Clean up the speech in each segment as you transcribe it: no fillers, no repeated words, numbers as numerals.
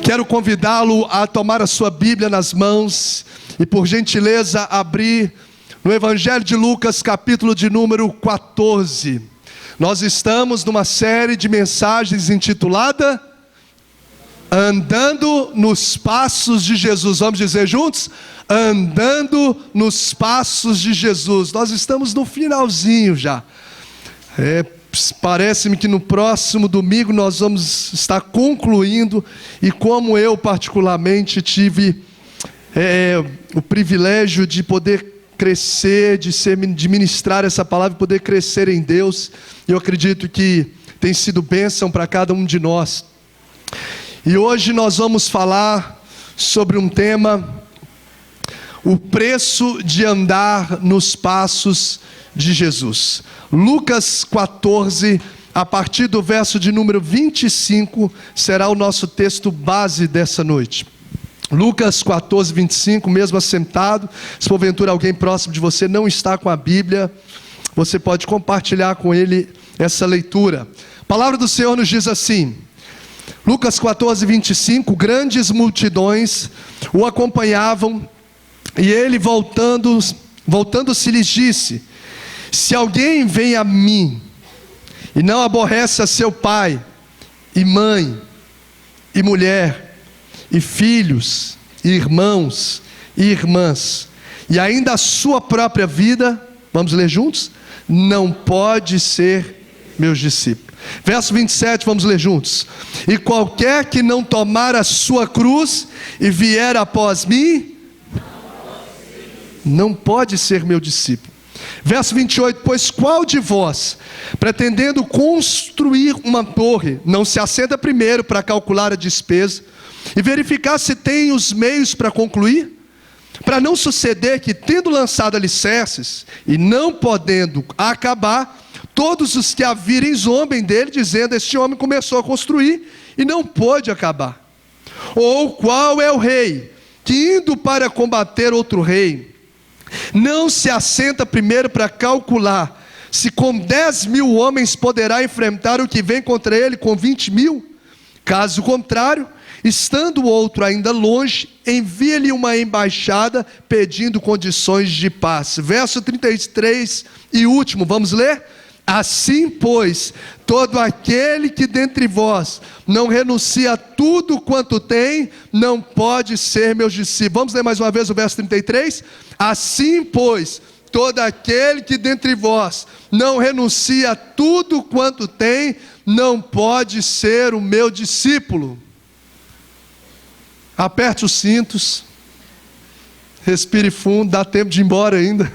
Quero convidá-lo a tomar a sua Bíblia nas mãos e, por gentileza, abrir no Evangelho de Lucas, capítulo de número 14. Nós estamos numa série de mensagens intitulada Andando nos Passos de Jesus. Vamos dizer juntos? Andando nos Passos de Jesus. Nós estamos no finalzinho já. Parece-me que no próximo domingo nós vamos estar concluindo. E como eu particularmente tive o privilégio de poder crescer, de ministrar essa palavra, poder crescer em Deus, eu acredito que tem sido bênção para cada um de nós. E hoje nós vamos falar sobre um tema: o preço de andar nos passos de Jesus. Lucas 14, a partir do verso de número 25, será o nosso texto base dessa noite. Lucas 14, 25, mesmo assentado. Se porventura alguém próximo de você não está com a Bíblia, você pode compartilhar com ele essa leitura. A palavra do Senhor nos diz assim: Lucas 14, 25, grandes multidões o acompanhavam, e ele voltando-se lhes disse: se alguém vem a mim, e não aborrece a seu pai, e mãe, e mulher, e filhos, e irmãos, e irmãs, e ainda a sua própria vida, vamos ler juntos? Não pode ser meus discípulos. Verso 27, vamos ler juntos. E qualquer que não tomar a sua cruz e vier após mim, não pode ser meu discípulo. Verso 28, pois qual de vós, pretendendo construir uma torre, não se assenta primeiro para calcular a despesa e verificar se tem os meios para concluir? Para não suceder que, tendo lançado alicerces e não podendo acabar, todos os que a virem zombem dele, dizendo: este homem começou a construir e não pôde acabar. Ou qual é o rei que, indo para combater outro rei, não se assenta primeiro para calcular se com 10.000 homens poderá enfrentar o que vem contra ele com 20.000? Caso contrário, estando o outro ainda longe, envia-lhe uma embaixada pedindo condições de paz. Verso 33 e último, vamos ler? Assim, pois, todo aquele que dentre vós não renuncia a tudo quanto tem, não pode ser meu discípulo. Vamos ler mais uma vez o verso 33? Assim, pois, todo aquele que dentre vós não renuncia a tudo quanto tem, não pode ser o meu discípulo. Aperte os cintos, respire fundo, dá tempo de ir embora ainda.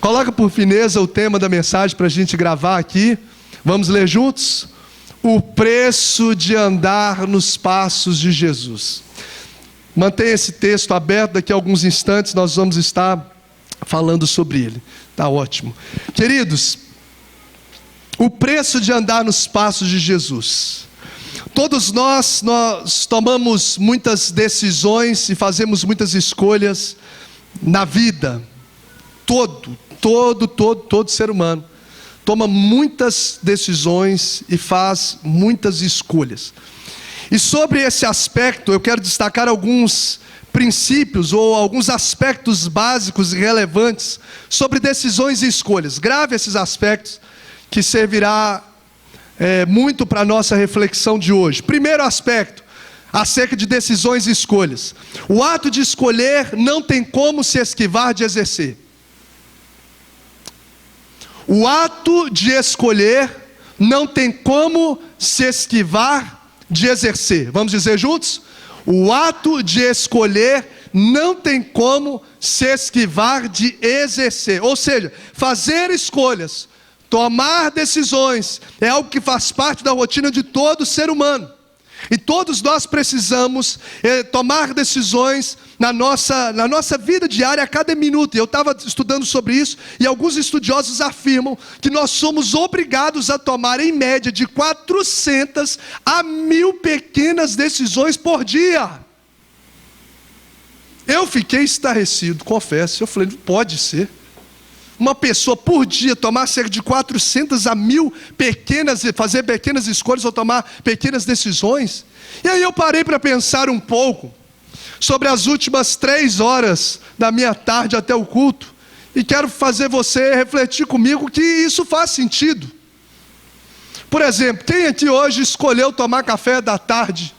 Coloca por fineza o tema da mensagem para a gente gravar aqui. Vamos ler juntos? O preço de andar nos passos de Jesus. Mantenha esse texto aberto, daqui a alguns instantes nós vamos estar falando sobre ele. Está ótimo. Queridos, o preço de andar nos passos de Jesus. Todos nós tomamos muitas decisões e fazemos muitas escolhas na vida. Todo ser humano toma muitas decisões e faz muitas escolhas. E sobre esse aspecto eu quero destacar alguns princípios ou alguns aspectos básicos e relevantes sobre decisões e escolhas. Grave esses aspectos que servirá muito para a nossa reflexão de hoje. Primeiro aspecto, acerca de decisões e escolhas. O ato de escolher não tem como se esquivar de exercer. O ato de escolher não tem como se esquivar de exercer. Vamos dizer juntos? O ato de escolher não tem como se esquivar de exercer. Ou seja, fazer escolhas, tomar decisões, é algo que faz parte da rotina de todo ser humano. E todos nós precisamos tomar decisões na nossa vida diária a cada minuto. E eu estava estudando sobre isso, e alguns estudiosos afirmam que nós somos obrigados a tomar em média de 400 a 1.000 pequenas decisões por dia. Eu fiquei estarrecido, confesso. Eu falei, não pode ser. uma pessoa por dia tomar cerca de 400 a 1000 fazer pequenas escolhas ou tomar pequenas decisões. E aí eu parei para pensar um pouco sobre as últimas 3 horas da minha tarde até o culto. E quero fazer você refletir comigo que isso faz sentido. Por exemplo, quem aqui hoje escolheu tomar café da tarde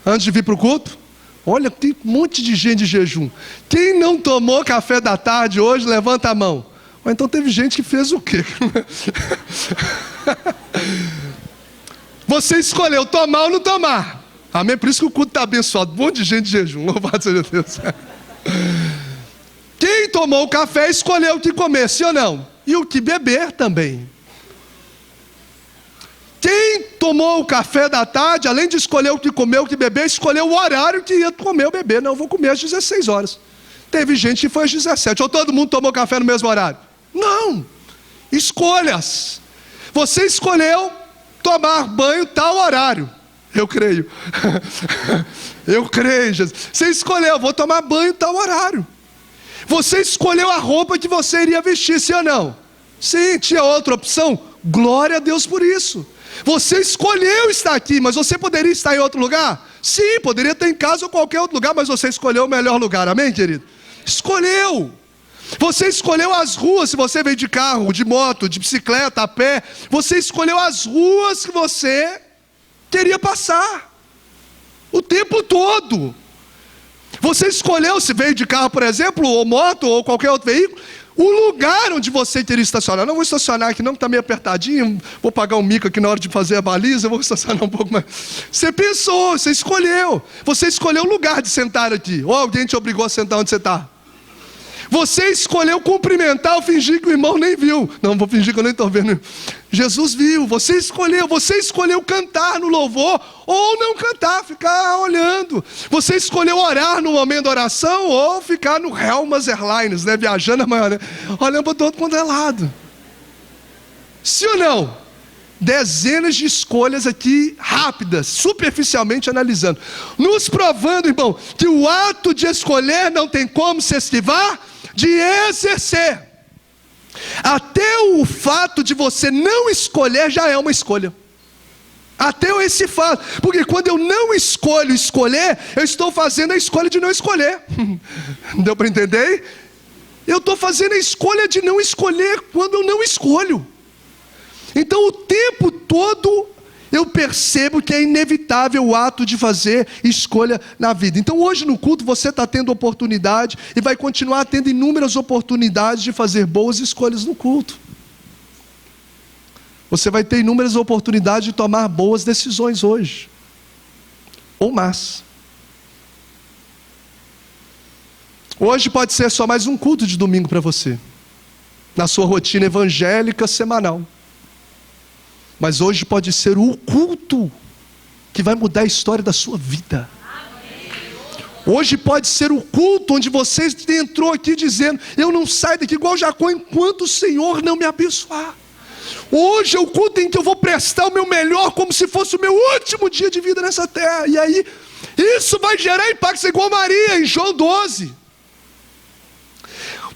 antes de vir para o culto? Olha, tem um monte de gente de jejum. Quem não tomou café da tarde hoje, levanta a mão. Ou então teve gente que fez o quê? Você escolheu tomar ou não tomar. Amém? Por isso que o culto está abençoado. Um monte de gente de jejum. Louvado seja Deus. Quem tomou o café escolheu o que comer, sim ou não? E o que beber também. Quem tomou o café da tarde, além de escolher o que comer, o que beber, escolheu o horário que ia comer ou beber. Não, eu vou comer às 16 horas. Teve gente que foi às 17. Ou todo mundo tomou café no mesmo horário? Não. Escolhas. Você escolheu tomar banho tal horário. Eu creio. Eu creio, Jesus. Você escolheu, vou tomar banho tal horário. Você escolheu a roupa que você iria vestir, sim ou não? Sim, tinha outra opção? Glória a Deus por isso. Você escolheu estar aqui, mas você poderia estar em outro lugar? Sim, poderia estar em casa ou qualquer outro lugar, mas você escolheu o melhor lugar, amém, querido? Escolheu. Você escolheu as ruas, se você veio de carro, de moto, de bicicleta, a pé. Você escolheu as ruas que você queria passar. O tempo todo. Você escolheu, se veio de carro, por exemplo, ou moto, ou qualquer outro veículo, o lugar onde você queria estacionar. Não vou estacionar aqui não, que está meio apertadinho. Vou pagar um mico aqui na hora de fazer a baliza. Vou estacionar um pouco mais. Você pensou, você escolheu. Você escolheu o lugar de sentar aqui. Ou alguém te obrigou a sentar onde você está. Você escolheu cumprimentar ou fingir que o irmão nem viu. Não, vou fingir que eu nem estou vendo. Jesus viu. Você escolheu cantar no louvor ou não cantar, ficar olhando. Você escolheu orar no momento da oração ou ficar no Helmas Airlines, né? Viajando amanhã, né? Olhando para todo quanto é lado. Sim ou não? Dezenas de escolhas aqui rápidas, superficialmente analisando. Nos provando, irmão, que o ato de escolher não tem como se esquivar de exercer. Até o fato de você não escolher já é uma escolha. Até esse fato. Porque quando eu não escolho escolher, eu estou fazendo a escolha de não escolher. Deu para entender? Eu estou fazendo a escolha de não escolher quando eu não escolho. Então o tempo todo eu percebo que é inevitável o ato de fazer escolha na vida. Então hoje no culto você está tendo oportunidade e vai continuar tendo inúmeras oportunidades de fazer boas escolhas no culto. Você vai ter inúmeras oportunidades de tomar boas decisões hoje. Ou mais. Hoje pode ser só mais um culto de domingo para você. Na sua rotina evangélica semanal. Mas hoje pode ser o culto que vai mudar a história da sua vida. Hoje pode ser o culto onde você entrou aqui dizendo: eu não saio daqui igual Jacó enquanto o Senhor não me abençoar. Hoje é o culto em que eu vou prestar o meu melhor como se fosse o meu último dia de vida nessa terra. E aí, isso vai gerar impacto, igual Maria em João 12.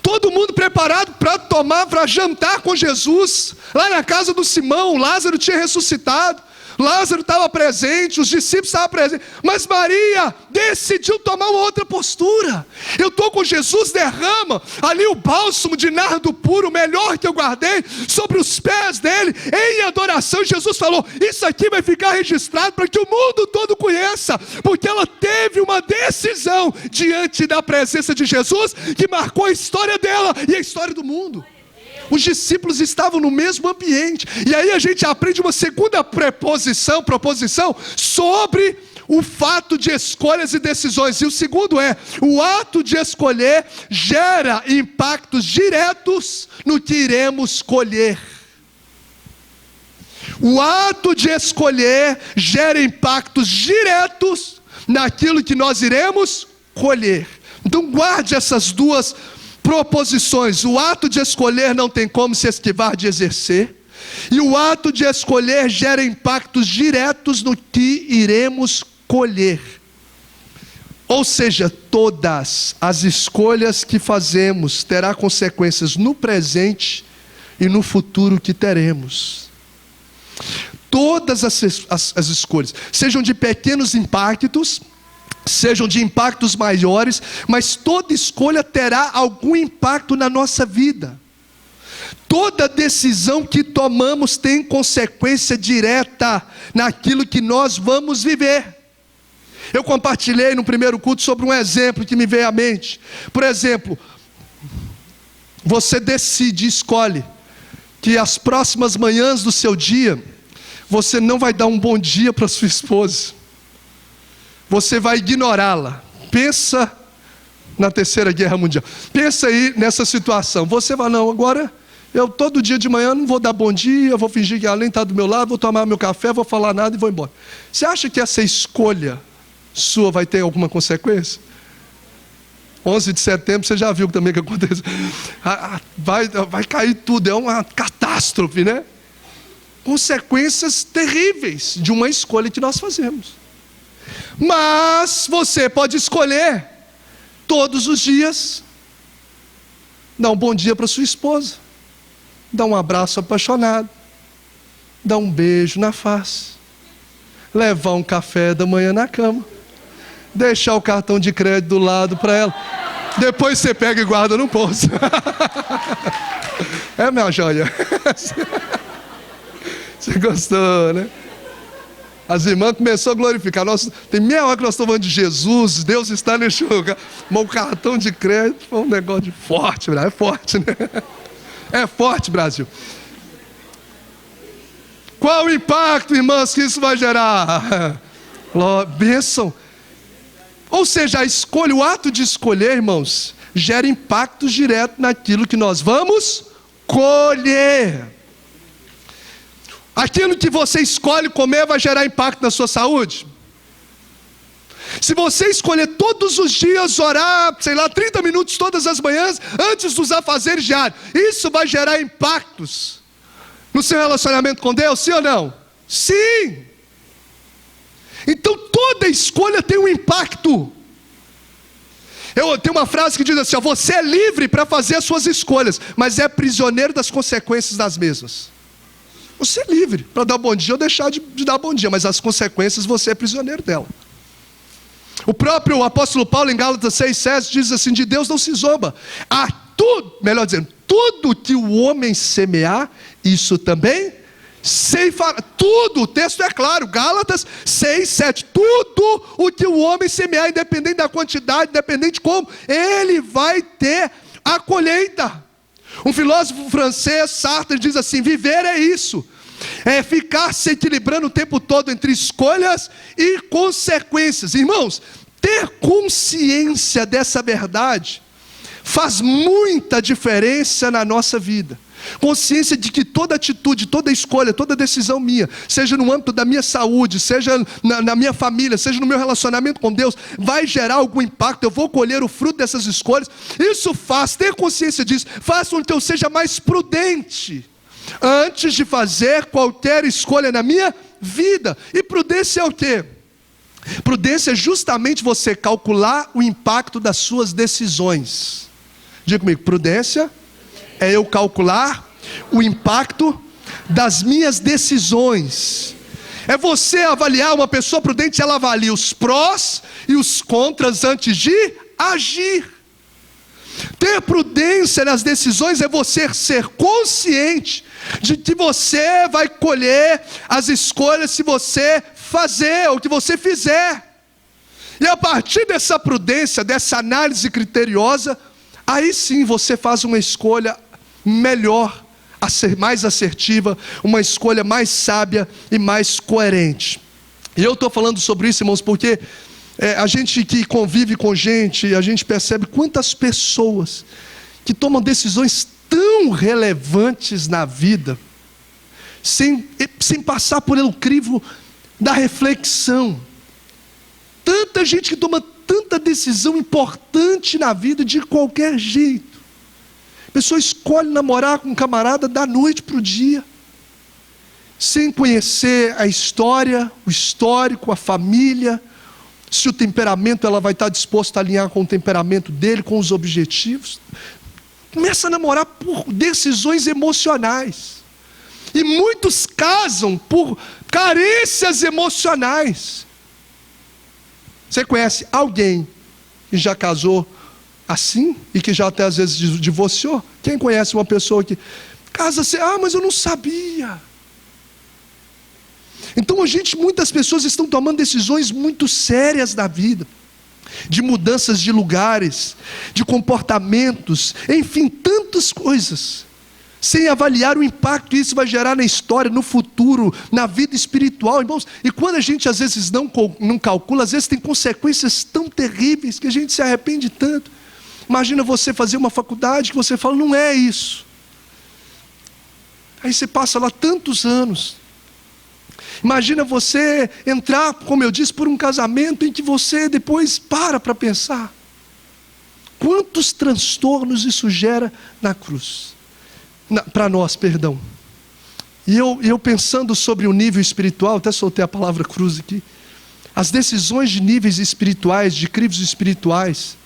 Todo mundo preparado para jantar com Jesus. Lá na casa do Simão, Lázaro tinha ressuscitado. Lázaro estava presente, os discípulos estavam presentes. Mas Maria decidiu tomar uma outra postura. Eu estou com Jesus, derrama ali o bálsamo de nardo puro, o melhor que eu guardei, sobre os pés dele, em adoração. E Jesus falou: isso aqui vai ficar registrado para que o mundo todo conheça. Porque ela teve uma decisão diante da presença de Jesus que marcou a história dela e a história do mundo. Os discípulos estavam no mesmo ambiente. E aí a gente aprende uma segunda proposição sobre o fato de escolhas e decisões. E o segundo é: o ato de escolher gera impactos diretos no que iremos colher. O ato de escolher gera impactos diretos naquilo que nós iremos colher. Então guarde essas duas proposições. O ato de escolher não tem como se esquivar de exercer. E o ato de escolher gera impactos diretos no que iremos colher. Ou seja, todas as escolhas que fazemos terá consequências no presente e no futuro que teremos. Todas as escolhas, sejam de pequenos impactos, sejam de impactos maiores, mas toda escolha terá algum impacto na nossa vida. Toda decisão que tomamos tem consequência direta naquilo que nós vamos viver. Eu compartilhei no primeiro culto sobre um exemplo que me veio à mente. Por exemplo, você decide, escolhe, que as próximas manhãs do seu dia, você não vai dar um bom dia para sua esposa. Você vai ignorá-la. Pensa na Terceira Guerra Mundial. Pensa aí nessa situação. Você vai, não, agora eu todo dia de manhã não vou dar bom dia, vou fingir que ela nem está do meu lado, vou tomar meu café, vou falar nada e vou embora. Você acha que essa escolha sua vai ter alguma consequência? 11 de setembro, você já viu também o que aconteceu. Vai cair tudo, é uma catástrofe, né? Consequências terríveis de uma escolha que nós fazemos. Mas você pode escolher todos os dias dar um bom dia para sua esposa, dar um abraço apaixonado, dar um beijo na face, levar um café da manhã na cama, deixar o cartão de crédito do lado para ela, depois você pega e guarda no bolso. É, minha joia? Você gostou, né? As irmãs começaram a glorificar. Tem meia hora que nós estamos falando de Jesus, Deus está neste lugar. Mas o cartão de crédito foi um negócio forte, é forte, né? É forte, Brasil. Qual o impacto, irmãs, que isso vai gerar? Bênção. Ou seja, a escolha, o ato de escolher, irmãos, gera impactos diretos naquilo que nós vamos colher. Aquilo que você escolhe comer vai gerar impacto na sua saúde? Se você escolher todos os dias orar, 30 minutos todas as manhãs, antes dos afazeres diários, isso vai gerar impactos no seu relacionamento com Deus, sim ou não? Sim! Então toda escolha tem um impacto. Eu tenho uma frase que diz assim, você é livre para fazer as suas escolhas, mas é prisioneiro das consequências das mesmas. Você é livre para dar bom dia ou deixar de dar bom dia, mas as consequências você é prisioneiro dela. O próprio apóstolo Paulo em Gálatas 6,7 diz assim, de Deus não se zomba. Melhor dizendo, tudo que o homem semear, isso também ceifará. Tudo, o texto é claro, Gálatas 6,7. Tudo o que o homem semear, independente da quantidade, independente de como, ele vai ter a colheita. Um filósofo francês, Sartre, diz assim, viver é isso. É ficar se equilibrando o tempo todo entre escolhas e consequências. Irmãos, ter consciência dessa verdade faz muita diferença na nossa vida. Consciência de que toda atitude, toda escolha, toda decisão minha, seja no âmbito da minha saúde, seja na minha família, seja no meu relacionamento com Deus, vai gerar algum impacto, eu vou colher o fruto dessas escolhas. Isso faz, ter consciência disso, faz com que eu seja mais prudente antes de fazer qualquer escolha na minha vida. E prudência é o quê? Prudência é justamente você calcular o impacto das suas decisões. Diga comigo, prudência é eu calcular o impacto das minhas decisões. É você avaliar, uma pessoa prudente, ela avalia os prós e os contras antes de agir. Ter prudência nas decisões é você ser consciente de que você vai colher as escolhas se você fazer ou que você fizer. E a partir dessa prudência, dessa análise criteriosa, aí sim você faz uma escolha melhor, mais assertiva, uma escolha mais sábia e mais coerente. E eu estou falando sobre isso, irmãos, porque a gente que convive com gente, a gente percebe quantas pessoas que tomam decisões tão relevantes na vida, sem passar por um crivo da reflexão. Tanta gente que toma tanta decisão importante na vida de qualquer jeito. A pessoa escolhe namorar com um camarada da noite para o dia, sem conhecer a história, o histórico, a família, se o temperamento, ela vai estar disposta a alinhar com o temperamento dele, com os objetivos. Começa a namorar por decisões emocionais. E muitos casam por carências emocionais. Você conhece alguém que já casou assim e que já até às vezes divorciou? Quem conhece uma pessoa que casa assim, mas eu não sabia. Então muitas pessoas estão tomando decisões muito sérias da vida, de mudanças de lugares, de comportamentos, enfim, tantas coisas, sem avaliar o impacto que isso vai gerar na história, no futuro, na vida espiritual, irmãos. E quando a gente às vezes não calcula, às vezes tem consequências tão terríveis que a gente se arrepende tanto. Imagina você fazer uma faculdade que você fala, não é isso. Aí você passa lá tantos anos. Imagina você entrar, como eu disse, por um casamento em que você depois para pensar. Quantos transtornos isso gera na cruz? Para nós, perdão. E eu pensando sobre o nível espiritual, até soltei a palavra cruz aqui. As decisões de níveis espirituais, de crivos espirituais,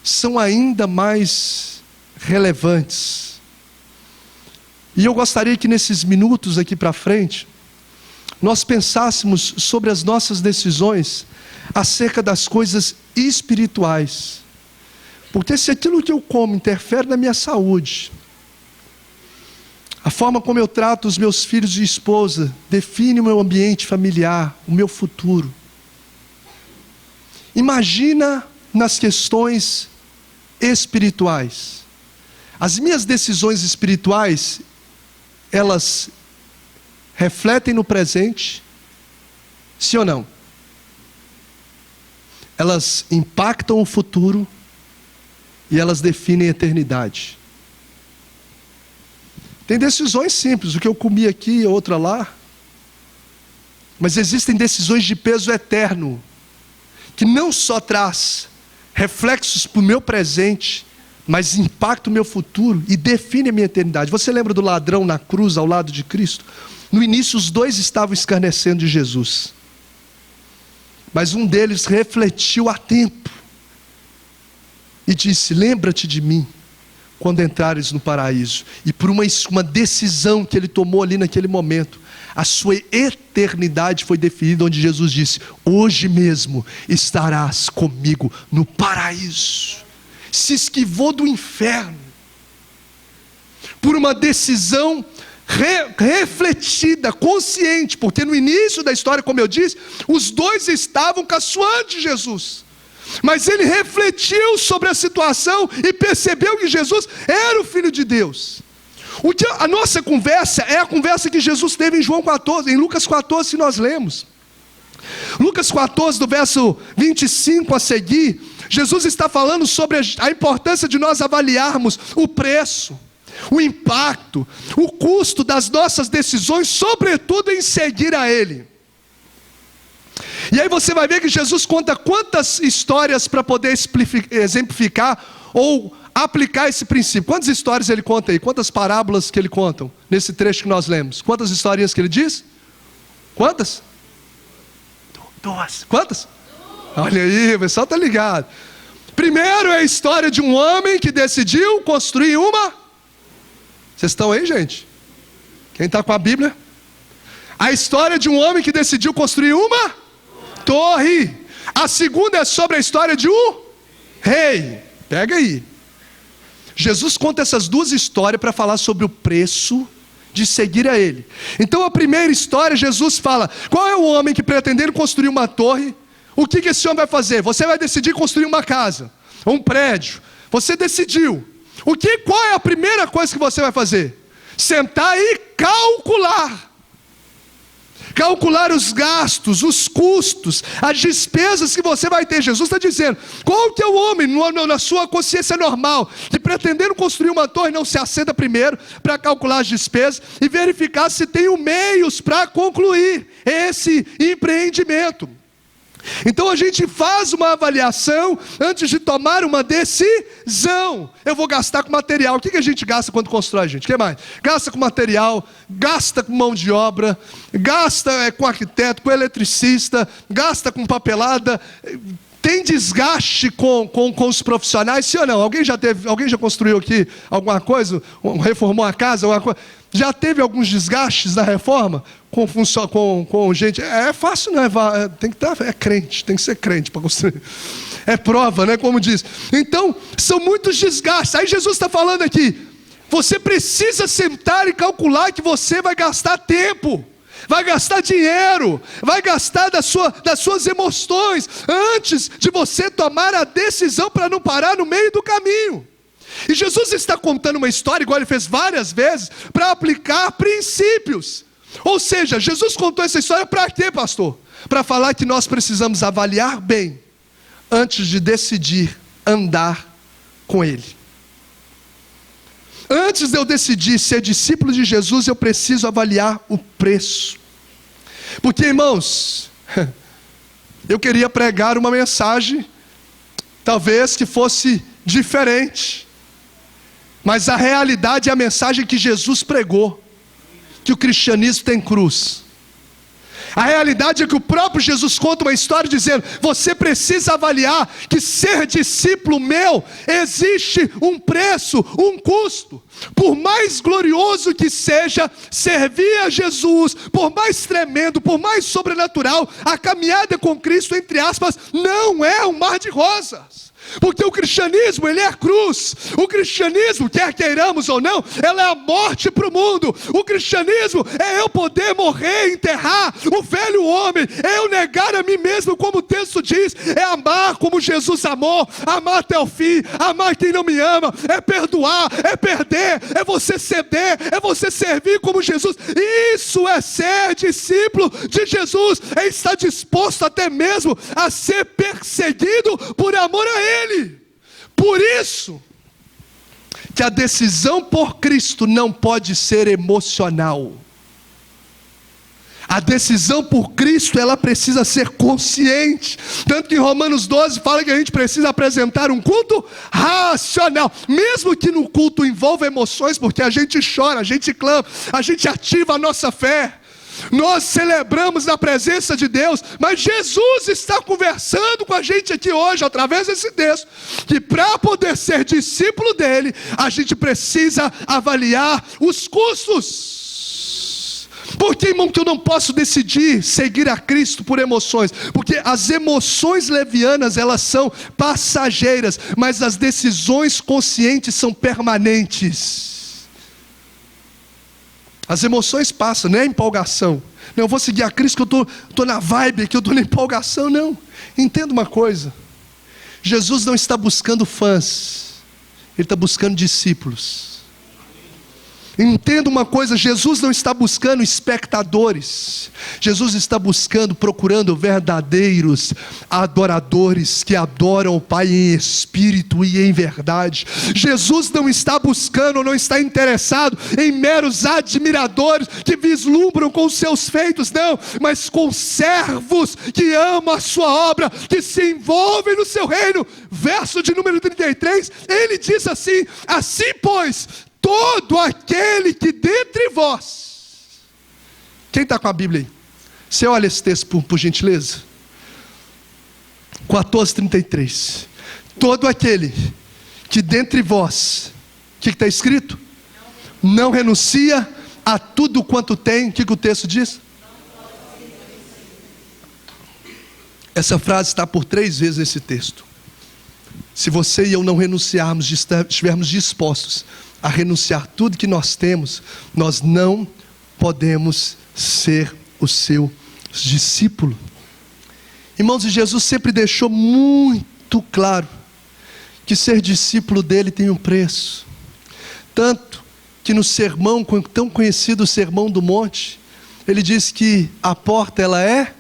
são ainda mais relevantes. E eu gostaria que nesses minutos aqui para frente, nós pensássemos sobre as nossas decisões acerca das coisas espirituais. Porque se aquilo que eu como interfere na minha saúde, a forma como eu trato os meus filhos e esposa define o meu ambiente familiar, o meu futuro. Imagina nas questões espirituais. As minhas decisões espirituais, elas refletem no presente, sim ou não? Elas impactam o futuro e elas definem a eternidade. Tem decisões simples, o que eu comi aqui, outra lá. Mas existem decisões de peso eterno, que não só traz reflexos para o meu presente, mas impacta o meu futuro e define a minha eternidade. Você lembra do ladrão na cruz ao lado de Cristo? No início os dois estavam escarnecendo de Jesus, mas um deles refletiu a tempo e disse, lembra-te de mim quando entrares no paraíso. E por uma decisão que ele tomou ali naquele momento, a sua eternidade foi definida, onde Jesus disse, hoje mesmo estarás comigo no paraíso. Se esquivou do inferno por uma decisão refletida, consciente, porque no início da história, como eu disse, os dois estavam caçoando de Jesus, mas ele refletiu sobre a situação e percebeu que Jesus era o Filho de Deus. A nossa conversa é a conversa que Jesus teve em João 14, em Lucas 14, se nós lemos. Lucas 14, do verso 25 a seguir, Jesus está falando sobre a importância de nós avaliarmos o preço, o impacto, o custo das nossas decisões, sobretudo em seguir a Ele. E aí você vai ver que Jesus conta quantas histórias para poder exemplificar ou aplicar esse princípio. Quantas histórias ele conta aí? Quantas parábolas que ele conta nesse trecho que nós lemos? Quantas historinhas que ele diz? Quantas? 2. Quantas? Olha aí, o pessoal está ligado. Primeiro é a história de um homem que decidiu construir uma... Vocês estão aí, gente? Quem está com a Bíblia? A história de um homem que decidiu construir uma torre. A segunda é sobre a história de um rei. Pega aí. Jesus conta essas duas histórias para falar sobre o preço de seguir a Ele. Então a primeira história, Jesus fala, qual é o homem que pretendendo construir uma torre, o que esse homem vai fazer? Você vai decidir construir uma casa, um prédio. Você decidiu. Qual é a primeira coisa que você vai fazer? Sentar e calcular. Calcular os gastos, os custos, as despesas que você vai ter. Jesus está dizendo, qual que é o homem na sua consciência normal, que pretendendo construir uma torre não se assenta primeiro para calcular as despesas e verificar se tem os meios para concluir esse empreendimento. Então a gente faz uma avaliação antes de tomar uma decisão. Eu vou gastar com material. O que a gente gasta quando constrói, gente? O que mais? Gasta com material, gasta com mão de obra, gasta com arquiteto, com eletricista, gasta com papelada. Tem desgaste com os profissionais, sim ou não? Alguém já construiu aqui alguma coisa? Reformou a casa? Alguma coisa? Já teve alguns desgastes na reforma? Com gente? É fácil, não é? Tem que estar, é crente, tem que ser crente para construir. É prova, né? Como diz. Então, são muitos desgastes. Aí Jesus está falando aqui, você precisa sentar e calcular que você vai gastar tempo, vai gastar dinheiro, vai gastar das suas emoções, antes de você tomar a decisão para não parar no meio do caminho. E Jesus está contando uma história, igual ele fez várias vezes, para aplicar princípios. Ou seja, Jesus contou essa história para quê, pastor? Para falar que nós precisamos avaliar bem, antes de decidir andar com Ele. Antes de eu decidir ser discípulo de Jesus, eu preciso avaliar o preço. Porque, irmãos, eu queria pregar uma mensagem, talvez que fosse diferente, mas a realidade é a mensagem que Jesus pregou, que o cristianismo tem cruz. A realidade é que o próprio Jesus conta uma história dizendo, você precisa avaliar que ser discípulo meu, existe um preço, um custo. Por mais glorioso que seja servir a Jesus, por mais tremendo, por mais sobrenatural, a caminhada com Cristo, entre aspas, não é um mar de rosas. Porque o cristianismo, ele é a cruz. O cristianismo, quer queiramos ou não, ela é a morte para o mundo. O cristianismo é eu poder morrer, enterrar o velho homem, é eu negar a mim mesmo, como o texto diz, é amar como Jesus amou, amar até o fim, amar quem não me ama, é perdoar, é perder, é você ceder, é você servir como Jesus. Isso é ser discípulo de Jesus, é estar disposto até mesmo a ser perseguido por amor a Ele. Por isso que a decisão por Cristo não pode ser emocional. A decisão por Cristo, ela precisa ser consciente. Tanto que em Romanos 12 fala que a gente precisa apresentar um culto racional. Mesmo que no culto envolva emoções, porque a gente chora, a gente clama, a gente ativa a nossa fé. Nós celebramos na presença de Deus, mas Jesus está conversando com a gente aqui hoje, através desse texto, que para poder ser discípulo dele, a gente precisa avaliar os custos. Porque, irmão, que eu não posso decidir seguir a Cristo por emoções, porque as emoções levianas, elas são passageiras, mas as decisões conscientes são permanentes. As emoções passam, não é empolgação. Não, eu vou seguir a Cristo que eu estou na vibe, que eu estou na empolgação, não. Entenda uma coisa, Jesus não está buscando fãs, Ele está buscando discípulos. Entenda uma coisa, Jesus não está buscando espectadores, Jesus está procurando verdadeiros adoradores, que adoram o Pai em espírito e em verdade. Jesus não está buscando, não está interessado em meros admiradores, que vislumbram com os seus feitos, não, mas com servos que amam a sua obra, que se envolvem no seu reino. Verso de número 33, ele diz assim, assim pois, todo aquele que dentre vós... Quem está com a Bíblia aí? Você olha esse texto por gentileza. 14:33. Todo aquele que dentre vós... O que está escrito? Não renuncia a tudo quanto tem. O que o texto diz? Essa frase está por 3 vezes nesse texto. Se você e eu não renunciarmos, estivermos dispostos a renunciar tudo que nós temos, nós não podemos ser o seu discípulo. Irmãos, e Jesus sempre deixou muito claro que ser discípulo dele tem um preço. Tanto que no sermão, tão conhecido Sermão do Monte, ele diz que a porta ela é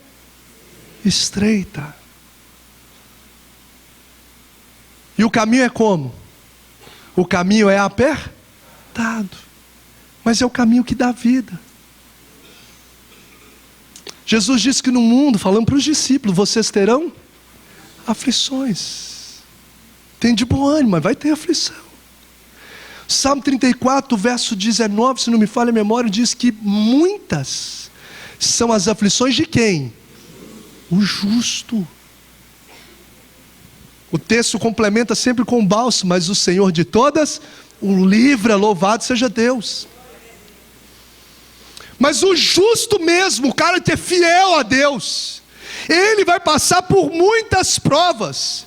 estreita. E o caminho é como? O caminho é apertado, mas é o caminho que dá vida. Jesus disse que no mundo, falando para os discípulos, vocês terão aflições. Tem de bom ânimo, mas vai ter aflição. Salmo 34, verso 19, se não me falha a memória, diz que muitas são as aflições de quem? O justo. O texto complementa sempre com bálsamo, mas o Senhor de todas o livra, louvado seja Deus. Mas o justo mesmo, o cara que é fiel a Deus, ele vai passar por muitas provas.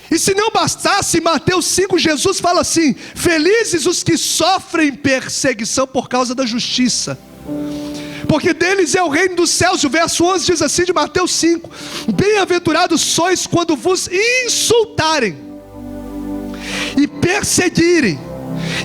E se não bastasse, em Mateus 5, Jesus fala assim: felizes os que sofrem perseguição por causa da justiça, porque deles é o reino dos céus. O verso 11 diz assim de Mateus 5: bem-aventurados sois quando vos insultarem, e perseguirem,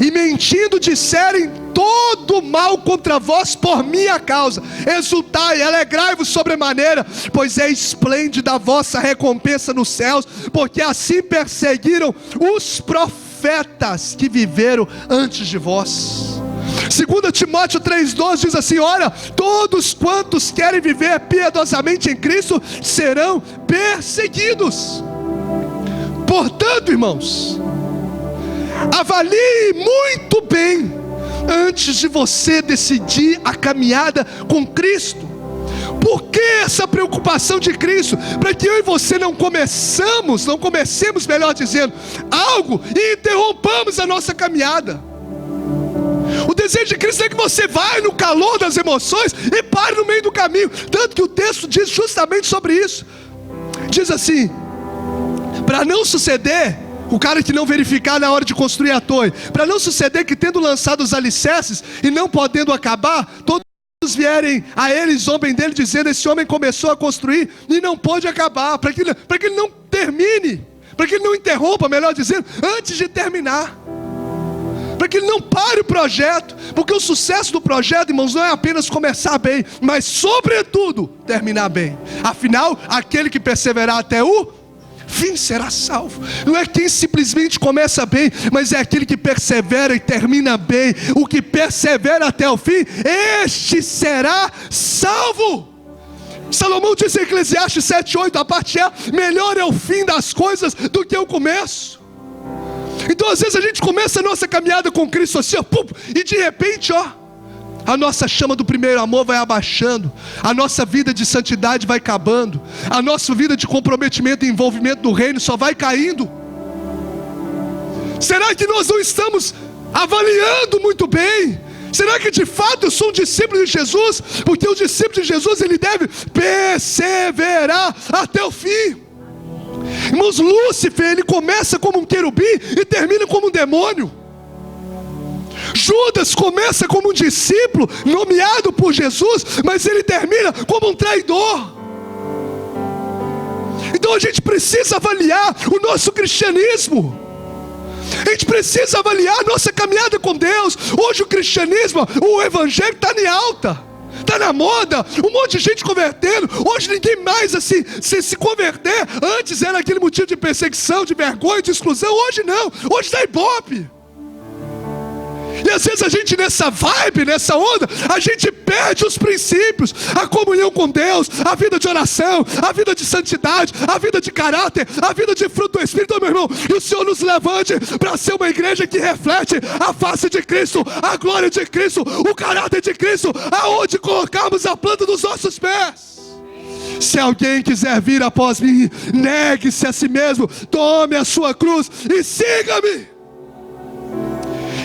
e mentindo disserem todo mal contra vós por minha causa. Exultai, alegrai-vos sobremaneira, pois é esplêndida a vossa recompensa nos céus, porque assim perseguiram os profetas que viveram antes de vós. 2 Timóteo 3,12 diz assim: ora, todos quantos querem viver piedosamente em Cristo serão perseguidos. Portanto, irmãos, avalie muito bem antes de você decidir a caminhada com Cristo. Por que essa preocupação de Cristo? Para que eu e você não comecemos, melhor dizendo, algo e interrompamos a nossa caminhada. O desejo de Cristo é que você vai no calor das emoções e pare no meio do caminho. Tanto que o texto diz justamente sobre isso. Diz assim: para não suceder, o cara que não verificar na hora de construir a torre, para não suceder que tendo lançado os alicerces e não podendo acabar, todos vierem a ele e zombem dele, dizendo: esse homem começou a construir e não pôde acabar. Para que ele não termine, para que ele não interrompa, melhor dizendo, antes de terminar, para que ele não pare o projeto. Porque o sucesso do projeto, irmãos, não é apenas começar bem, mas sobretudo terminar bem. Afinal, aquele que perseverar até o fim será salvo. Não é quem simplesmente começa bem, mas é aquele que persevera e termina bem. O que persevera até o fim, este será salvo. Salomão diz em Eclesiastes 7:8: a parte é, melhor é o fim das coisas do que o começo. Então às vezes a gente começa a nossa caminhada com Cristo assim, ó, pum, e de repente, ó, a nossa chama do primeiro amor vai abaixando, a nossa vida de santidade vai acabando, a nossa vida de comprometimento e envolvimento no reino só vai caindo. Será que nós não estamos avaliando muito bem? Será que de fato eu sou um discípulo de Jesus? Porque o discípulo de Jesus, ele deve perseverar até o fim. Irmãos, Lúcifer, ele começa como um querubim e termina como um demônio. Judas começa como um discípulo nomeado por Jesus, mas ele termina como um traidor. Então a gente precisa avaliar o nosso cristianismo. A gente precisa avaliar a nossa caminhada com Deus. Hoje o cristianismo, o evangelho está em alta, está na moda, um monte de gente convertendo. Hoje ninguém mais assim, se converter, antes era aquele motivo de perseguição, de vergonha, de exclusão. Hoje não, hoje está ibope. E às vezes a gente nessa vibe, nessa onda, a gente perde os princípios, a comunhão com Deus, a vida de oração, a vida de santidade, a vida de caráter, a vida de fruto do Espírito, meu irmão. E o Senhor nos levante para ser uma igreja que reflete a face de Cristo, a glória de Cristo, o caráter de Cristo, aonde colocarmos a planta dos nossos pés. Se alguém quiser vir após mim, negue-se a si mesmo, tome a sua cruz e siga-me.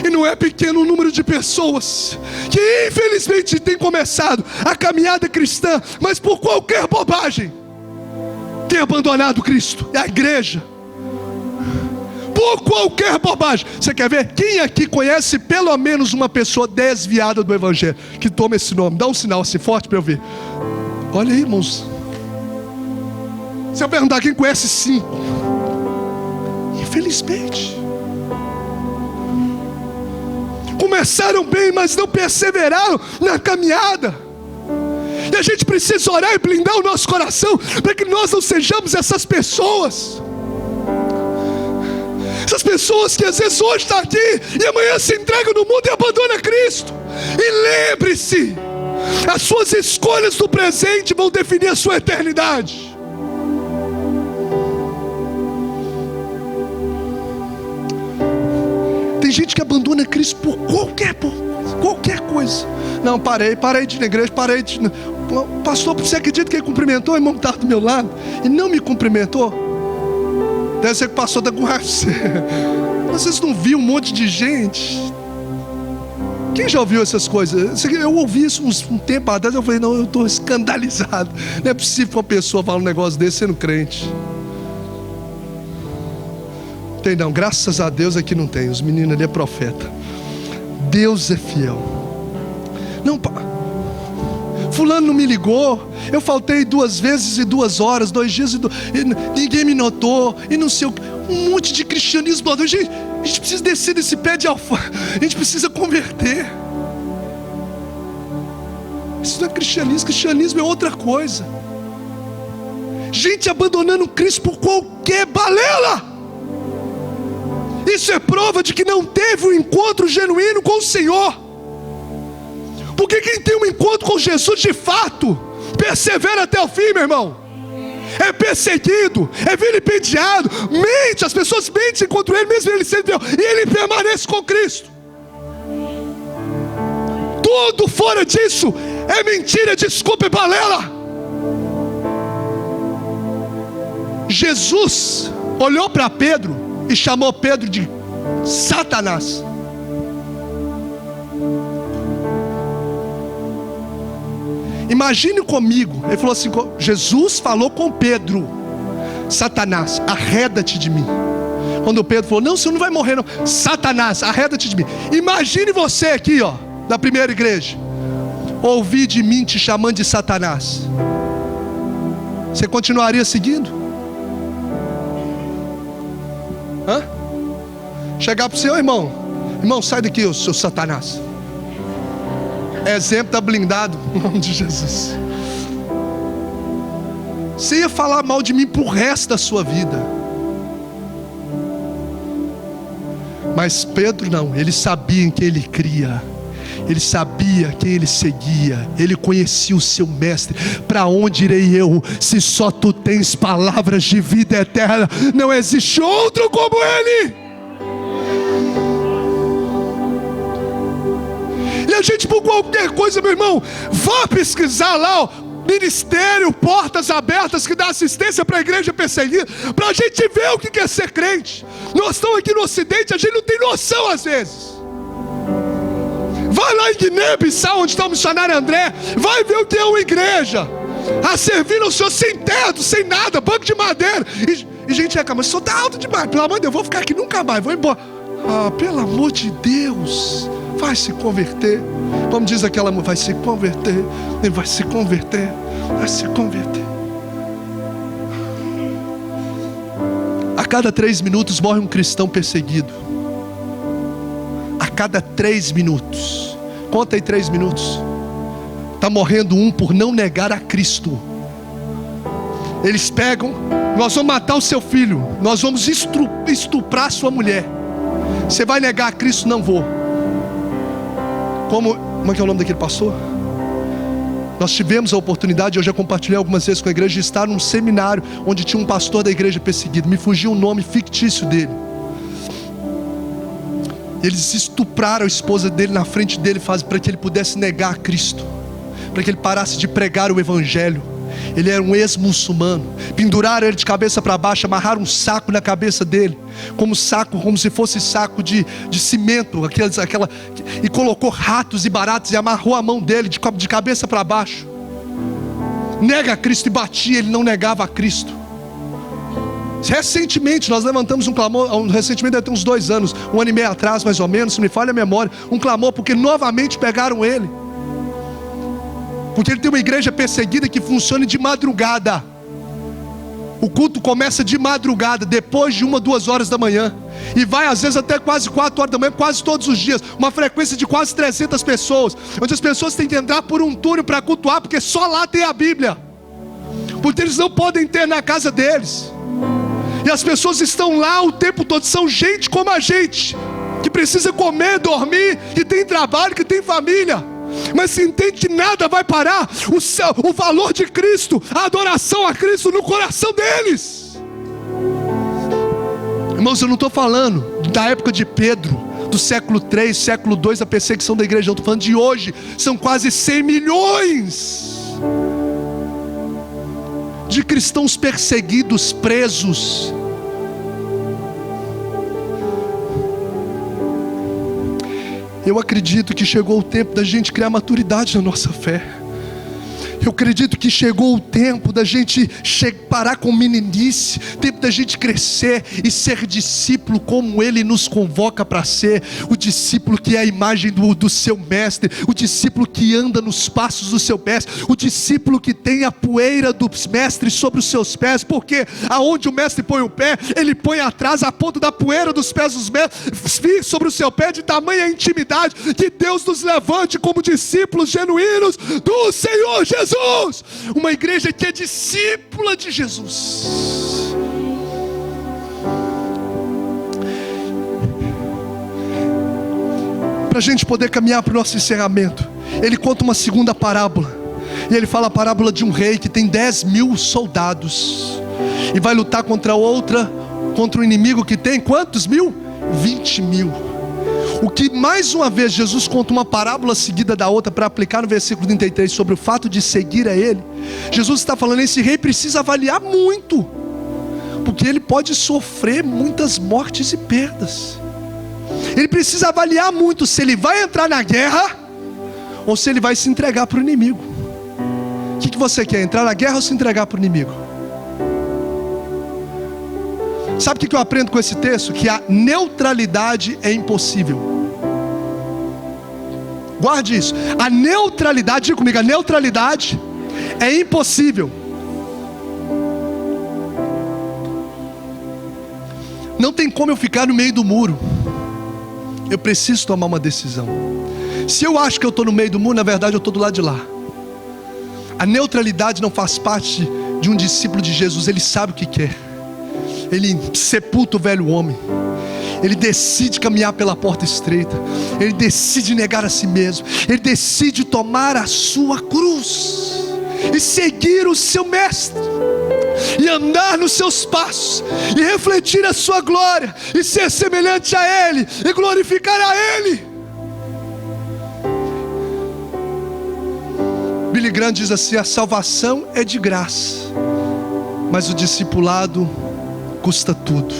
E não é pequeno o número de pessoas que infelizmente tem começado a caminhada cristã, mas por qualquer bobagem tem abandonado Cristo e a igreja. Por qualquer bobagem. Você quer ver? Quem aqui conhece pelo menos uma pessoa desviada do evangelho, que toma esse nome? Dá um sinal assim forte para eu ver. Olha aí, irmãos. Se eu perguntar quem conhece, 5. Infelizmente começaram bem, mas não perseveraram na caminhada. E a gente precisa orar e blindar o nosso coração para que nós não sejamos essas pessoas. Essas pessoas que às vezes hoje estão aqui e amanhã se entregam no mundo e abandonam Cristo. E lembre-se, As suas escolhas do presente vão definir a sua eternidade. Tem gente que abandona Cristo por qualquer coisa. Não, parei de ir na igreja, pastor, você acredita que ele cumprimentou o irmão que estava do meu lado e não me cumprimentou? Deve ser que o pastor está com raiva. Vocês não viram um monte de gente? Quem já ouviu essas coisas? Eu ouvi isso um tempo atrás, eu falei, não, eu estou escandalizado. Não é possível que uma pessoa fale um negócio desse sendo crente. Tem não, graças a Deus aqui não tem. Os meninos ali é profeta. Deus é fiel. Não, fulano não me ligou. Eu faltei 2 vezes e 2 horas, 2 dias e ninguém me notou. E não sei o que. Um monte de cristianismo. A gente precisa descer desse pé de alface. A gente precisa converter. Isso não é cristianismo. Cristianismo é outra coisa. Gente abandonando Cristo por qualquer balela. Isso é prova de que não teve um encontro genuíno com o Senhor. Porque quem tem um encontro com Jesus de fato persevera até o fim, meu irmão. É perseguido, é vilipendiado, mente, as pessoas mentem contra ele, mesmo ele sendo fiel, e ele permanece com Cristo. Tudo fora disso é mentira, desculpa, é balela. Jesus olhou para Pedro e chamou Pedro de Satanás. Imagine comigo, ele falou assim, Jesus falou com Pedro: Satanás, arreda-te de mim. Quando Pedro falou, não, você não vai morrer não. Satanás, arreda-te de mim. Imagine você aqui, ó, da primeira igreja, ouvir de mim te chamando de Satanás. Você continuaria seguindo? Hã? Chegar para o seu irmão, sai daqui, o seu Satanás. Exemplo, tá blindado, em nome de Jesus. Você ia falar mal de mim pro resto da sua vida. Mas Pedro não, ele sabia em quem ele cria. Ele sabia quem ele seguia. Ele conhecia o seu mestre. Para onde irei eu, se só tu tens palavras de vida eterna? Não existe outro como ele. E a gente, por qualquer coisa, meu irmão, vá pesquisar lá, ó, ministério, portas abertas, que dá assistência para a igreja perseguida, para a gente ver o que é ser crente. Nós estamos aqui no Ocidente, a gente não tem noção às vezes. Vai lá em Guiné-Bissau, onde está o missionário André, vai ver o que é uma igreja, a servir ao Senhor sem teto, sem nada, banco de madeira. E gente reclama, mas o senhor está alto demais, pelo amor de Deus, eu vou ficar aqui nunca mais, vou embora. Ah, pelo amor de Deus, vai se converter. Como diz aquela mulher, vai se converter, vai se converter, vai se converter. A cada 3 minutos morre um cristão perseguido. A cada 3 minutos. Conta aí 3 minutos. Está morrendo um por não negar a Cristo. Eles pegam, nós vamos matar o seu filho, nós vamos estuprar a sua mulher. Você vai negar a Cristo? Não vou. Como é que é o nome daquele pastor? Nós tivemos a oportunidade, eu já compartilhei algumas vezes com a igreja, de estar num seminário onde tinha um pastor da igreja perseguido. Me fugiu o nome fictício dele. Eles estupraram a esposa dele na frente dele, para que ele pudesse negar a Cristo, para que ele parasse de pregar o evangelho. Ele era um ex-muçulmano. Penduraram ele de cabeça para baixo, amarraram um saco na cabeça dele, como se fosse saco de cimento, e colocou ratos e baratas e amarrou a mão dele de cabeça para baixo. Nega a Cristo, e batia, ele não negava a Cristo. Recentemente nós levantamos um clamor, recentemente deve ter uns 2 anos, 1 ano e meio atrás mais ou menos, se não me falha a memória, um clamor porque novamente pegaram ele. Porque ele tem uma igreja perseguida que funciona de madrugada. O culto começa de madrugada, depois de 1, 2 horas da manhã, e vai às vezes até quase 4 horas da manhã, quase todos os dias. Uma frequência de quase 300 pessoas, onde as pessoas têm que entrar por um túnel para cultuar, porque só lá tem a Bíblia, porque eles não podem ter na casa deles. E as pessoas estão lá o tempo todo. São gente como a gente, que precisa comer, dormir, que tem trabalho, que tem família. mas se entende que nada vai parar o valor de Cristo, a adoração a Cristo no coração deles. Irmãos, eu não estou falando da época de Pedro, do século 3, século 2, a perseguição da igreja. Eu estou falando de hoje. São quase 100 milhões de cristãos perseguidos, presos. Eu acredito que chegou o tempo da gente criar maturidade na nossa fé. Eu acredito que chegou o tempo da gente parar com meninice, tempo da gente crescer e ser discípulo como Ele nos convoca para ser, o discípulo que é a imagem do seu mestre, o discípulo que anda nos passos do seu mestre, o discípulo que tem a poeira dos mestres sobre os seus pés, porque aonde o mestre põe o pé, ele põe atrás a ponta da poeira dos pés dos mestres sobre o seu pé, de tamanha intimidade, que Deus nos levante como discípulos genuínos do Senhor Jesus. Uma igreja que é discípula de Jesus. Para a gente poder caminhar para o nosso encerramento, ele conta uma segunda parábola. E ele fala a parábola de um rei que tem 10.000 soldados e vai lutar contra um inimigo que tem quantos mil? 20.000. O que mais uma vez Jesus conta uma parábola seguida da outra para aplicar no versículo 33 sobre o fato de seguir a Ele. Jesus está falando, esse rei precisa avaliar muito, porque ele pode sofrer muitas mortes e perdas. Ele precisa avaliar muito se ele vai entrar na guerra ou se ele vai se entregar para o inimigo. O que você quer, entrar na guerra ou se entregar para o inimigo? Sabe o que eu aprendo com esse texto? Que a neutralidade é impossível. Guarde isso. A neutralidade, diga comigo, a neutralidade é impossível. Não tem como eu ficar no meio do muro. Eu preciso tomar uma decisão. Se eu acho que eu estou no meio do muro, na verdade eu estou do lado de lá. A neutralidade não faz parte de um discípulo de Jesus. Ele sabe o que quer. Ele sepulta o velho homem. Ele decide caminhar pela porta estreita. Ele decide negar a si mesmo. Ele decide tomar a sua cruz e seguir o seu mestre, e andar nos seus passos, e refletir a sua glória, e ser semelhante a Ele, e glorificar a Ele. Billy Graham diz assim: a salvação é de graça, mas o discipulado custa tudo.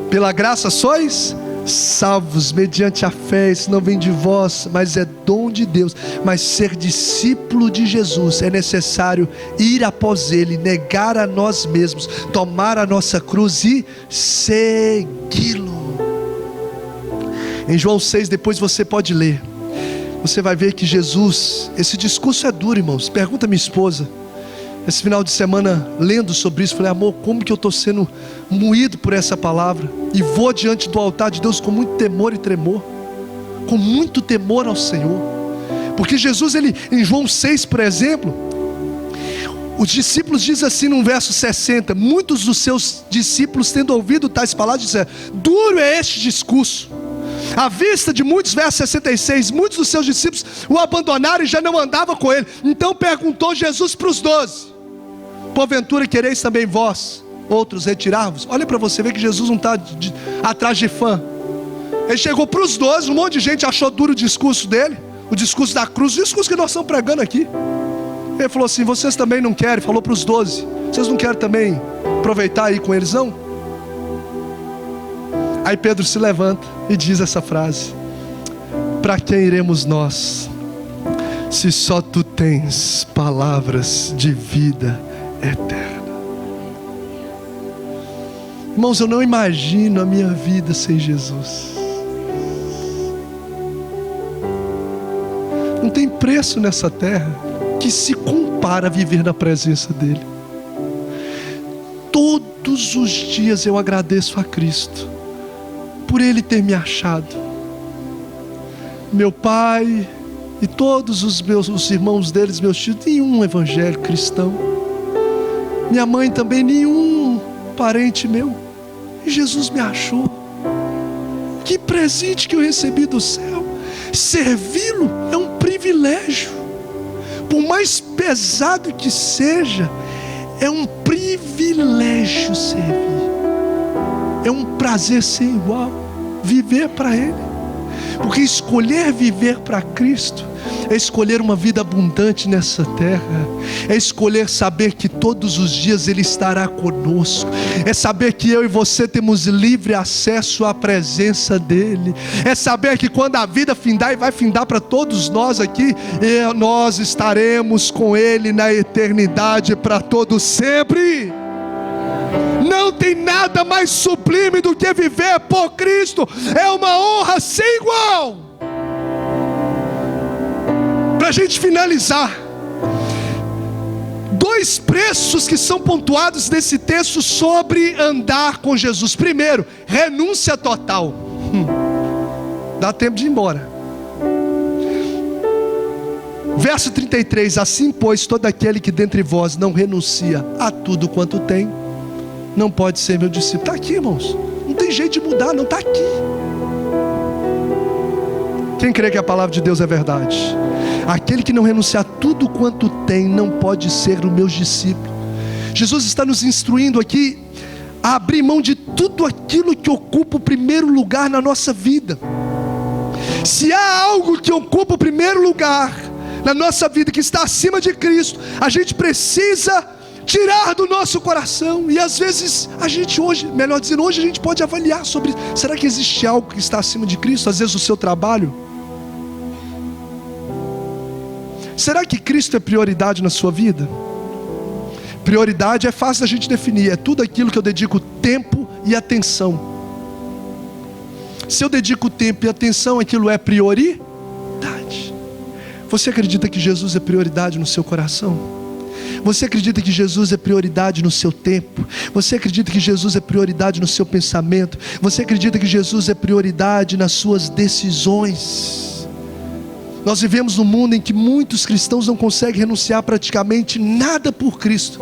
Pela graça sois salvos mediante a fé, isso não vem de vós, mas é dom de Deus. Mas ser discípulo de Jesus é necessário ir após Ele, negar a nós mesmos, tomar a nossa cruz e segui-lo. Em João 6, depois você pode ler, você vai ver que Jesus, esse discurso é duro, irmãos. Pergunta a minha esposa, esse final de semana, lendo sobre isso, falei: amor, como que eu estou sendo moído por essa palavra, e vou diante do altar de Deus com muito temor e tremor, com muito temor ao Senhor. Porque Jesus, ele, em João 6, por exemplo, os discípulos dizem assim no verso 60, muitos dos seus discípulos, tendo ouvido tais palavras, disseram: duro é este discurso. À vista de muitos, verso 66, muitos dos seus discípulos o abandonaram e já não andavam com ele. Então perguntou Jesus para os 12: porventura quereis também vós, outros, retirar-vos? Olha para você ver que Jesus não está atrás de fã. Ele chegou para os 12, um monte de gente achou duro o discurso dele, o discurso da cruz, o discurso que nós estamos pregando aqui. Ele falou assim: vocês também não querem? Falou para os 12, vocês não querem também aproveitar aí com eles, não? Aí Pedro se levanta e diz essa frase: para quem iremos nós, se só tu tens palavras de vida eterna? Irmãos, eu não imagino a minha vida sem Jesus. Não tem preço nessa terra que se compara a viver na presença dEle. Todos os dias eu agradeço a Cristo por Ele ter me achado. Meu pai e todos os irmãos deles, meus tios, nenhum evangelho cristão. Minha mãe também, nenhum parente meu. E Jesus me achou. Que presente que eu recebi do céu. Servi-lo é um privilégio. Por mais pesado que seja, é um privilégio servir. É um prazer sem igual viver para Ele. Porque escolher viver para Cristo é escolher uma vida abundante nessa terra, é escolher saber que todos os dias Ele estará conosco, é saber que eu e você temos livre acesso à presença dEle, é saber que quando a vida findar, e vai findar para todos nós aqui, nós estaremos com Ele na eternidade para todo sempre. Não tem nada mais sublime do que viver por Cristo. É uma honra sem igual. Para a gente finalizar, 2 preços que são pontuados nesse texto sobre andar com Jesus. Primeiro, renúncia total. Dá tempo de ir embora. Verso 33: assim pois, todo aquele que dentre vós não renuncia a tudo quanto tem, não pode ser meu discípulo. Está aqui, irmãos. Não tem jeito de mudar, não está aqui. Quem crê que a palavra de Deus é verdade? Aquele que não renunciar a tudo quanto tem, não pode ser o meu discípulo. Jesus está nos instruindo aqui a abrir mão de tudo aquilo que ocupa o primeiro lugar na nossa vida. Se há algo que ocupa o primeiro lugar na nossa vida, que está acima de Cristo, a gente precisa tirar do nosso coração. E às vezes a gente hoje, melhor dizendo, hoje a gente pode avaliar sobre, será que existe algo que está acima de Cristo? Às vezes o seu trabalho. Será que Cristo é prioridade na sua vida? Prioridade é fácil da gente definir, é tudo aquilo que eu dedico tempo e atenção. Se eu dedico tempo e atenção, aquilo é prioridade. Você acredita que Jesus é prioridade no seu coração? Você acredita que Jesus é prioridade no seu tempo? Você acredita que Jesus é prioridade no seu pensamento? Você acredita que Jesus é prioridade nas suas decisões? Nós vivemos num mundo em que muitos cristãos não conseguem renunciar praticamente nada por Cristo,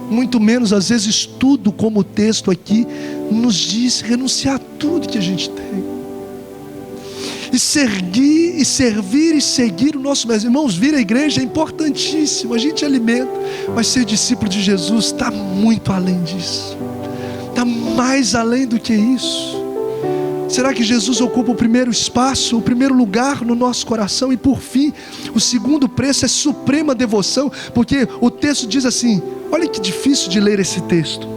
muito menos às vezes tudo, como o texto aqui nos diz, renunciar a tudo que a gente tem e servir e seguir o nosso mestre. Irmãos, vir à igreja é importantíssimo, a gente alimenta, mas ser discípulo de Jesus está muito além disso, está mais além do que isso. Será que Jesus ocupa o primeiro espaço, o primeiro lugar no nosso coração? E por fim, o segundo preço é suprema devoção, porque o texto diz assim, olha que difícil de ler esse texto.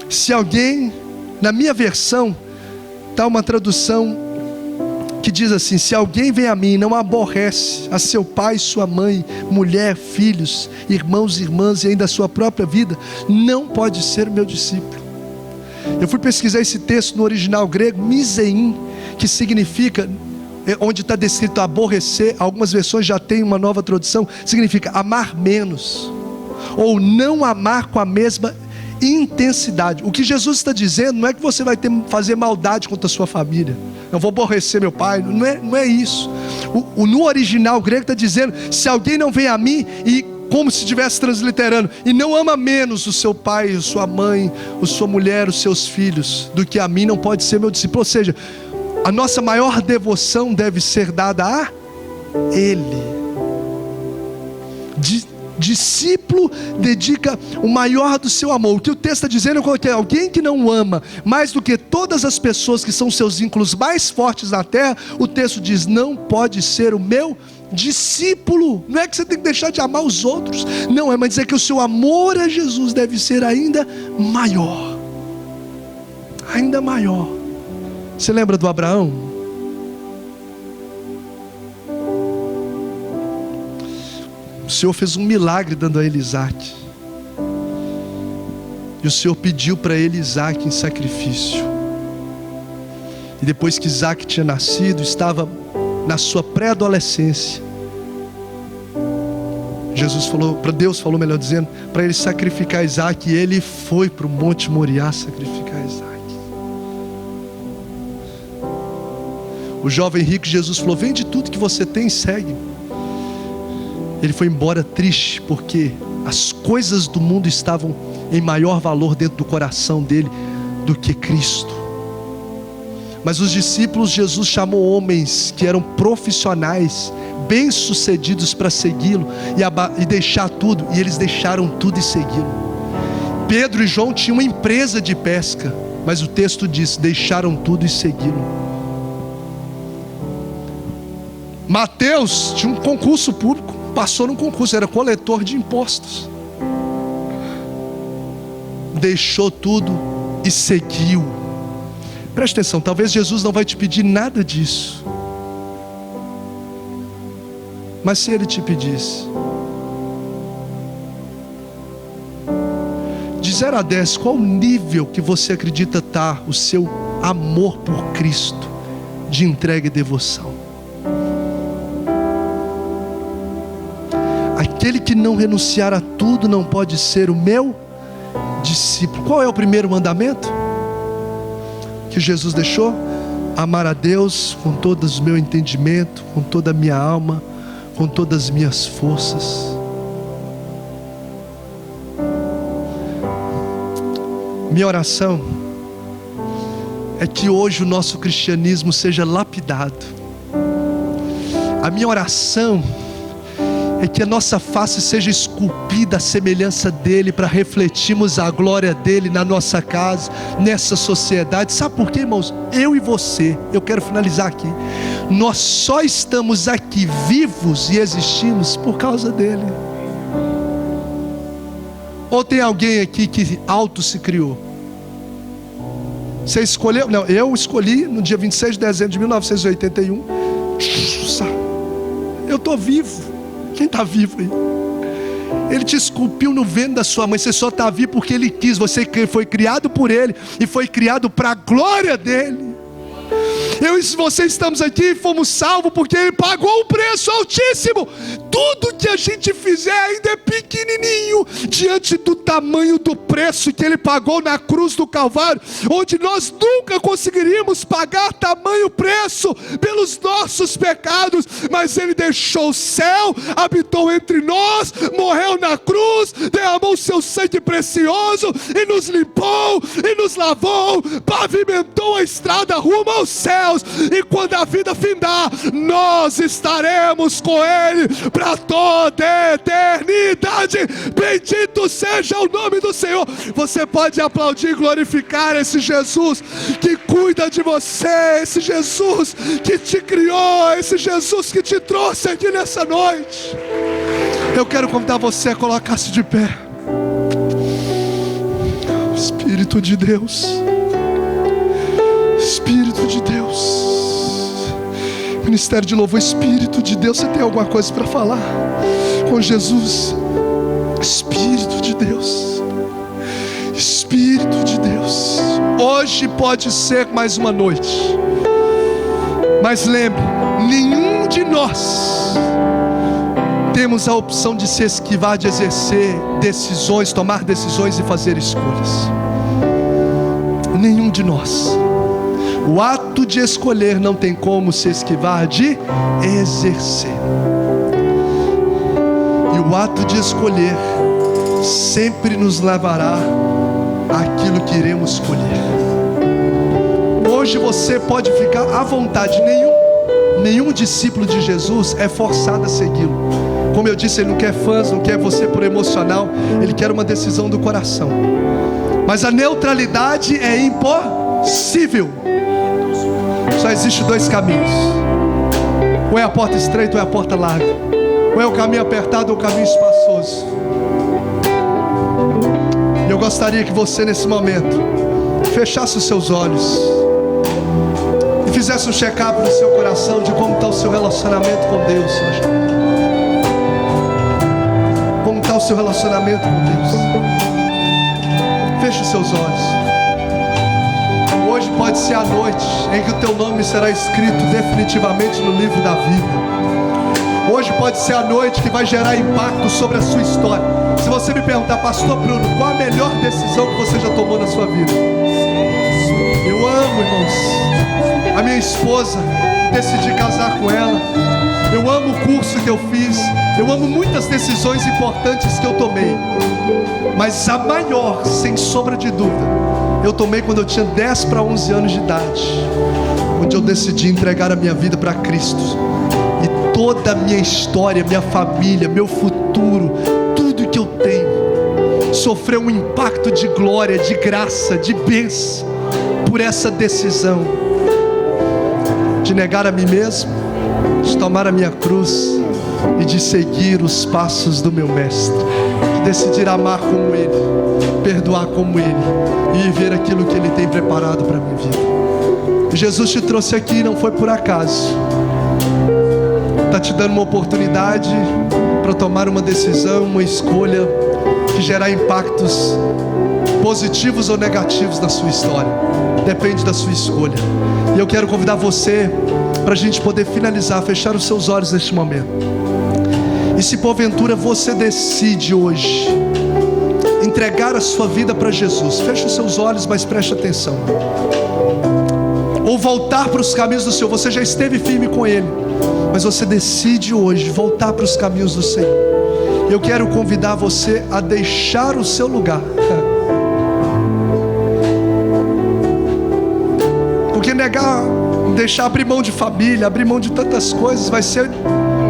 Se alguém, na minha versão, está uma tradução que diz assim: se alguém vem a mim e não aborrece a seu pai, sua mãe, mulher, filhos, irmãos e irmãs e ainda a sua própria vida, não pode ser meu discípulo. Eu fui pesquisar esse texto no original grego, misein, que significa, onde está descrito aborrecer, algumas versões já tem uma nova tradução, significa amar menos, ou não amar com a mesma intensidade. O que Jesus está dizendo não é que você vai fazer maldade contra a sua família, eu vou aborrecer meu pai, não é isso. No original grego está dizendo, se alguém não vem a mim, e como se estivesse transliterando, e não ama menos o seu pai, a sua mãe, a sua mulher, os seus filhos, do que a mim, não pode ser meu discípulo. Ou seja, a nossa maior devoção deve ser dada a Ele. Discípulo dedica o maior do seu amor. O que o texto está dizendo é que alguém que não ama mais do que todas as pessoas que são seus vínculos mais fortes na terra, o texto diz, não pode ser o meu discípulo. Não é que você tem que deixar de amar os outros, não, é mas dizer que o seu amor a Jesus deve ser ainda maior. Ainda maior. Você lembra do Abraão? O Senhor fez um milagre dando a ele Isaac, e o Senhor pediu para ele Isaac em sacrifício. E depois que Isaac tinha nascido, estava na sua pré-adolescência, Deus falou, melhor dizendo, para ele sacrificar Isaac, e ele foi para o Monte Moriá sacrificar Isaac. O jovem rico, Jesus falou, vende tudo que você tem e segue. Ele foi embora triste, porque as coisas do mundo estavam em maior valor dentro do coração dele do que Cristo. Mas os discípulos, Jesus chamou homens que eram profissionais, bem-sucedidos para segui-lo e deixar tudo, e eles deixaram tudo e seguiram. Pedro e João tinham uma empresa de pesca, mas o texto diz: deixaram tudo e seguiram. Mateus tinha um concurso público, passou num concurso, era coletor de impostos, deixou tudo e seguiu. Preste atenção, talvez Jesus não vai te pedir nada disso, mas se Ele te pedisse, de 0 a 10, qual o nível que você acredita estar o seu amor por Cristo, de entrega e devoção? Aquele que não renunciar a tudo não pode ser o meu discípulo. Qual é o primeiro mandamento que Jesus deixou? Amar a Deus com todo o meu entendimento, com toda a minha alma, com todas as minhas forças. Minha oração é que hoje o nosso cristianismo seja lapidado. A minha oração é que a nossa face seja esculpida à semelhança dele, para refletirmos a glória dele na nossa casa, nessa sociedade. Sabe por quê, irmãos? Eu e você, eu quero finalizar aqui, nós só estamos aqui vivos e existimos por causa dele. Ou tem alguém aqui que auto se criou? Você escolheu? Não, eu escolhi no dia 26 de dezembro de 1981. Eu estou vivo. Quem está vivo aí? Ele te esculpiu no ventre da sua mãe. Você só está vivo porque Ele quis. Você foi criado por Ele e foi criado para a glória dEle. Eu e você estamos aqui e fomos salvos porque Ele pagou um preço altíssimo. Tudo que a gente fizer ainda é pequenininho diante do tamanho do preço que Ele pagou na cruz do Calvário, onde nós nunca conseguiríamos pagar tamanho preço pelos nossos pecados. Mas Ele deixou o céu, habitou entre nós, morreu na cruz, derramou o seu sangue precioso e nos limpou e nos lavou, pavimentou a estrada rumo aos céus. E quando a vida findar, nós estaremos com Ele para toda a eternidade. Bendito seja o nome do Senhor. Você pode aplaudir e glorificar esse Jesus que cuida de você, esse Jesus que te criou, esse Jesus que te trouxe aqui nessa noite. Eu quero convidar você a colocar-se de pé. Espírito de Deus, Espírito de Deus, Ministério de Louvor, Espírito de Deus, você tem alguma coisa para falar com Jesus? Espírito de Deus, Espírito de Deus, hoje pode ser mais uma noite, mas lembre, nenhum de nós temos a opção de se esquivar de exercer decisões, tomar decisões e fazer escolhas. Nenhum de nós. O ato de escolher não tem como se esquivar de exercer. E o ato de escolher sempre nos levará àquilo que iremos escolher. Hoje você pode ficar à vontade. Nenhum discípulo de Jesus é forçado a segui-lo. Como eu disse, ele não quer fãs, não quer você por emocional. Ele quer uma decisão do coração. Mas a neutralidade é impossível. Só existe dois caminhos: ou é a porta estreita ou é a porta larga, ou é o caminho apertado ou o caminho espaçoso. E eu gostaria que você nesse momento fechasse os seus olhos e fizesse um check-up no seu coração de como está o seu relacionamento com Deus hoje. Como está o seu relacionamento com Deus? Feche os seus olhos. Hoje pode ser a noite em que o teu nome será escrito definitivamente no livro da vida. Hoje pode ser a noite que vai gerar impacto sobre a sua história. Se você me perguntar, pastor Bruno, qual a melhor decisão que você já tomou na sua vida? Eu amo, irmãos, a minha esposa, decidi casar com ela. Eu amo o curso que eu fiz. Eu amo muitas decisões importantes que eu tomei. Mas a maior, sem sombra de dúvida, eu tomei quando eu tinha 10 para 11 anos de idade. onde eu decidi entregar a minha vida para Cristo. E toda a minha história, minha família, meu futuro, tudo que eu tenho, sofreu um impacto de glória, de graça, de bênção, por essa decisão de negar a mim mesmo, de tomar a minha cruz e de seguir os passos do meu Mestre, de decidir amar como Ele, perdoar como Ele e viver aquilo que Ele tem preparado para a minha vida. Jesus te trouxe aqui, não foi por acaso. Está te dando uma oportunidade para tomar uma decisão, uma escolha que gerar impactos positivos ou negativos na sua história. Depende da sua escolha. E eu quero convidar você para a gente poder finalizar, fechar os seus olhos neste momento. E se porventura você decide hoje entregar a sua vida para Jesus, feche os seus olhos, mas preste atenção. Ou voltar para os caminhos do Senhor. Você já esteve firme com Ele, mas você decide hoje voltar para os caminhos do Senhor. Eu quero convidar você a deixar o seu lugar, porque deixar abrir mão de família, abrir mão de tantas coisas, vai ser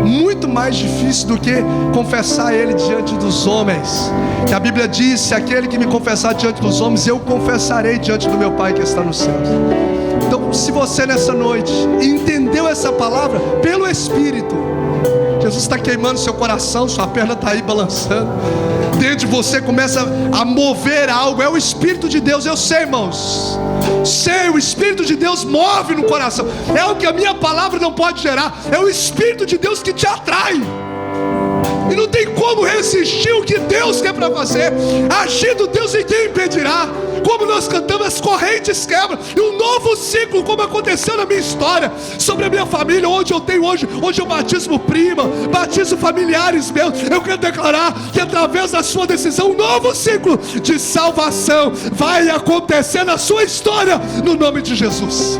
muito mais difícil do que confessar Ele diante dos homens. Que a Bíblia diz: se aquele que me confessar diante dos homens, eu confessarei diante do meu Pai que está nos céus. Então, se você nessa noite entendeu essa palavra pelo Espírito, Jesus está queimando seu coração, sua perna está aí balançando, dentro de você começa a mover algo, é o Espírito de Deus. Eu sei, irmãos, sei, o Espírito de Deus move no coração, é o que a minha palavra não pode gerar, é o Espírito de Deus que te atrai, e não tem como resistir o que Deus quer para fazer. Agindo Deus, e quem impedirá? Como nós cantamos, as correntes quebram, e um novo ciclo, como aconteceu na minha história, sobre a minha família, onde eu tenho hoje eu batismo prima, batismo familiares meus. Eu quero declarar que através da sua decisão, um novo ciclo de salvação vai acontecer na sua história, no nome de Jesus.